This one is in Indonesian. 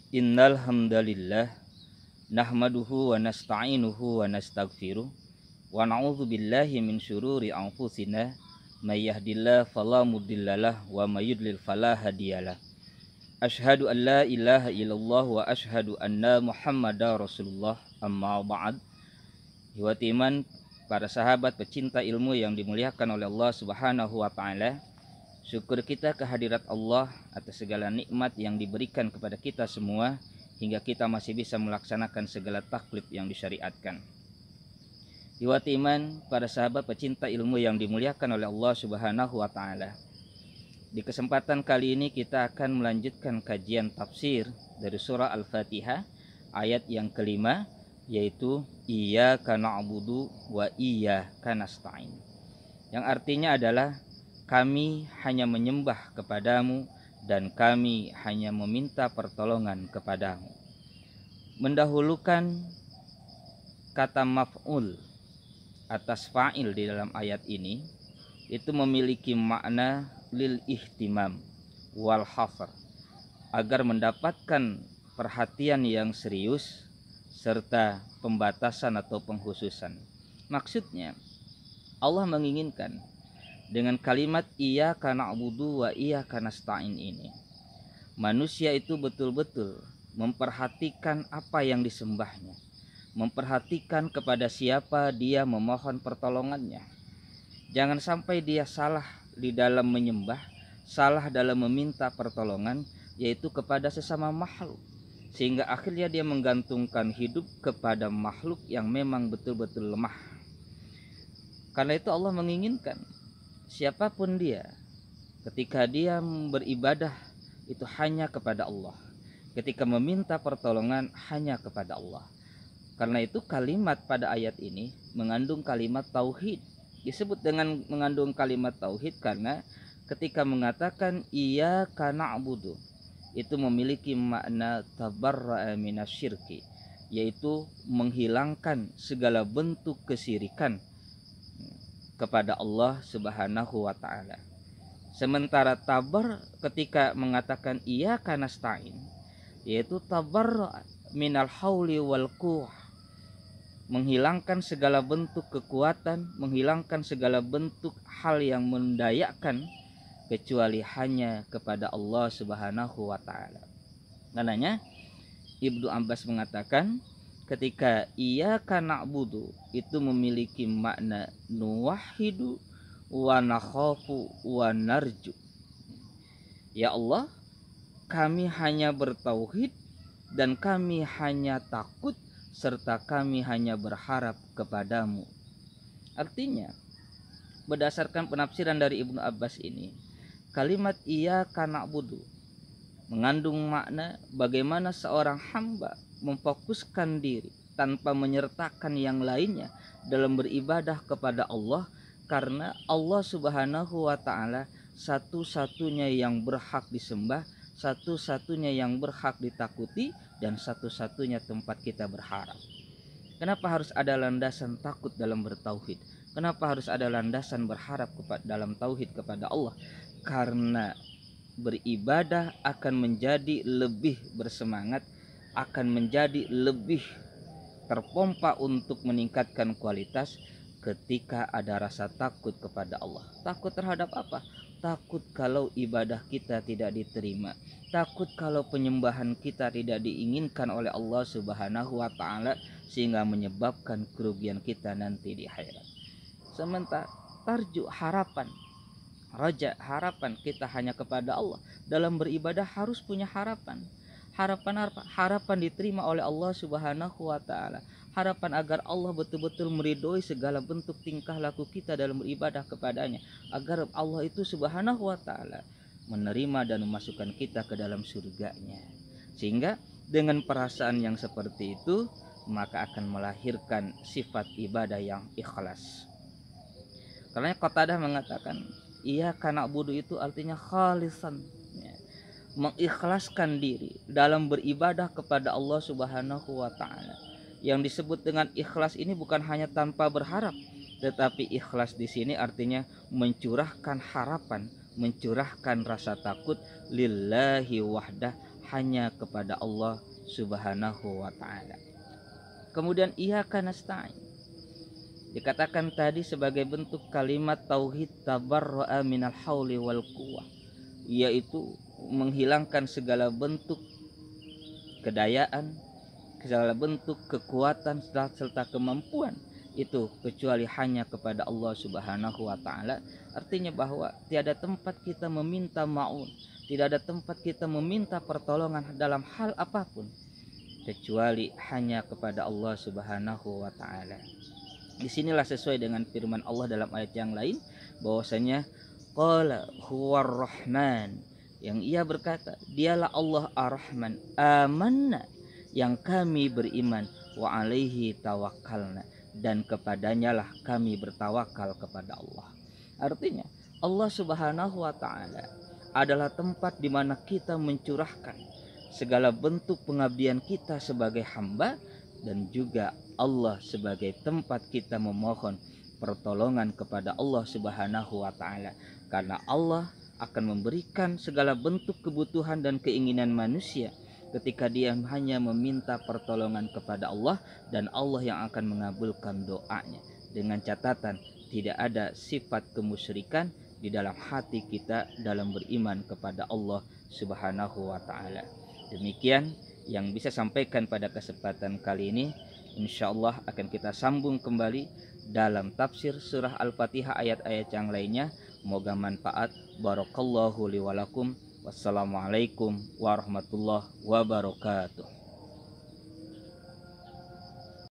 Innal hamdalillah nahmaduhu wa nasta'inuhu wa nastaghfiruh wa na'udzu billahi min syururi anfusina may yahdihillahu fala mudhillalah wa may yudlil fala hadiyalah. Asyhadu an la ilaha illallah wa asyhadu anna Muhammadar Rasulullah. Amma ba'd. Hadirin iman, para sahabat pecinta ilmu yang dimuliakan oleh Allah Subhanahu wa taala. Syukur kita kehadirat Allah atas segala nikmat yang diberikan kepada kita semua hingga kita masih bisa melaksanakan segala taklif yang disyariatkan. Hadirin iman, para sahabat pecinta ilmu yang dimuliakan oleh Allah Subhanahu wa taala. Di kesempatan kali ini kita akan melanjutkan kajian tafsir dari surah Al-Fatihah ayat yang kelima, yaitu Iyyaka na'budu wa iyyaka nasta'in, yang artinya adalah kami hanya menyembah kepadamu dan kami hanya meminta pertolongan kepadamu. Mendahulukan kata maf'ul atas fa'il di dalam ayat ini itu memiliki makna lil ihtimam wal hasr, agar mendapatkan perhatian yang serius serta pembatasan atau penghususan. Maksudnya Allah menginginkan dengan kalimat iyyaka na'budu wa iyyaka nasta'in ini, manusia itu betul-betul memperhatikan apa yang disembahnya, memperhatikan kepada siapa dia memohon pertolongannya. Jangan sampai dia salah di dalam menyembah, salah dalam meminta pertolongan, yaitu kepada sesama makhluk, sehingga akhirnya dia menggantungkan hidup kepada makhluk yang memang betul-betul lemah. Karena itu Allah menginginkan siapapun dia, ketika dia beribadah itu hanya kepada Allah, ketika meminta pertolongan hanya kepada Allah. Karena itu kalimat pada ayat ini mengandung kalimat tauhid. Disebut dengan mengandung kalimat tauhid karena ketika mengatakan iyyaka na'budu itu memiliki makna tabarra'a minasyirki, yaitu menghilangkan segala bentuk kesyirikan kepada Allah Subhanahu wa taala. Sementara tabar ketika mengatakan iyyaka nasta'in, yaitu tabar minal hauli wal quwwah, menghilangkan segala bentuk kekuatan, menghilangkan segala bentuk hal yang mendayakkan kecuali hanya kepada Allah Subhanahu wa taala. Karenanya Ibnu Abbas mengatakan ketika iyyaka na'budu itu memiliki makna nuwahhidu wa nakhafu wa narju. Ya Allah, kami hanya bertauhid dan kami hanya takut serta kami hanya berharap kepadamu. Artinya, berdasarkan penafsiran dari Ibnu Abbas ini, kalimat iyyaka na'budu mengandung makna bagaimana seorang hamba memfokuskan diri tanpa menyertakan yang lainnya dalam beribadah kepada Allah, karena Allah Subhanahu wa taala satu-satunya yang berhak disembah, satu-satunya yang berhak ditakuti, dan satu-satunya tempat kita berharap. Kenapa harus ada landasan takut dalam bertauhid? Kenapa harus ada landasan berharap dalam tauhid kepada Allah? Karena beribadah akan menjadi lebih bersemangat, akan menjadi lebih terpompa untuk meningkatkan kualitas ketika ada rasa takut kepada Allah. Takut terhadap apa? Takut kalau ibadah kita tidak diterima, takut kalau penyembahan kita tidak diinginkan oleh Allah Subhanahu wa taala sehingga menyebabkan kerugian kita nanti di akhirat. Sementara tarju harapan, raja harapan kita hanya kepada Allah. Dalam beribadah harus punya harapan. Harapan apa? Harapan diterima oleh Allah Subhanahu wa taala. Harapan agar Allah betul-betul meridhoi segala bentuk tingkah laku kita dalam beribadah kepadanya, agar Allah itu Subhanahu wa taala menerima dan memasukkan kita ke dalam surganya. Sehingga dengan perasaan yang seperti itu maka akan melahirkan sifat ibadah yang ikhlas. Karena Qatadah mengatakan iyyaka na'budu itu artinya khalisan, mengikhlaskan diri dalam beribadah kepada Allah Subhanahu wa taala. Yang disebut dengan ikhlas ini bukan hanya tanpa berharap, tetapi ikhlas di sini artinya mencurahkan harapan, mencurahkan rasa takut lillahi wahdah, hanya kepada Allah Subhanahu wa taala. Kemudian iyyaka nasta'in dikatakan tadi sebagai bentuk kalimat tauhid tabarra'a minal hauli wal quwwah, yaitu menghilangkan segala bentuk kedayaan, segala bentuk kekuatan serta kemampuan itu kecuali hanya kepada Allah Subhanahu wa taala. Artinya bahwa tiada tempat kita meminta ma'un, tidak ada tempat kita meminta pertolongan dalam hal apapun kecuali hanya kepada Allah Subhanahu wa taala. Disinilah sesuai dengan firman Allah dalam ayat yang lain bahwasanya qala huwar rahman, yang ia berkata dialah Allah ar-Rahman, amanna, yang kami beriman, wa alaihi tawakkalna, dan kepadanya lah kami bertawakal kepada Allah. Artinya Allah Subhanahu wa taala adalah tempat di mana kita mencurahkan segala bentuk pengabdian kita sebagai hamba, dan juga Allah sebagai tempat kita memohon pertolongan kepada Allah Subhanahu wa taala, karena Allah akan memberikan segala bentuk kebutuhan dan keinginan manusia ketika dia hanya meminta pertolongan kepada Allah, dan Allah yang akan mengabulkan doanya, dengan catatan tidak ada sifat kemusyrikan di dalam hati kita dalam beriman kepada Allah Subhanahu wa taala. Demikian yang bisa sampaikan pada kesempatan kali ini. Insyaallah akan kita sambung kembali dalam tafsir surah Al-Fatihah ayat-ayat yang lainnya. Moga manfaat. Barakallahu li wa lakum. Wassalamualaikum warahmatullahi wabarakatuh.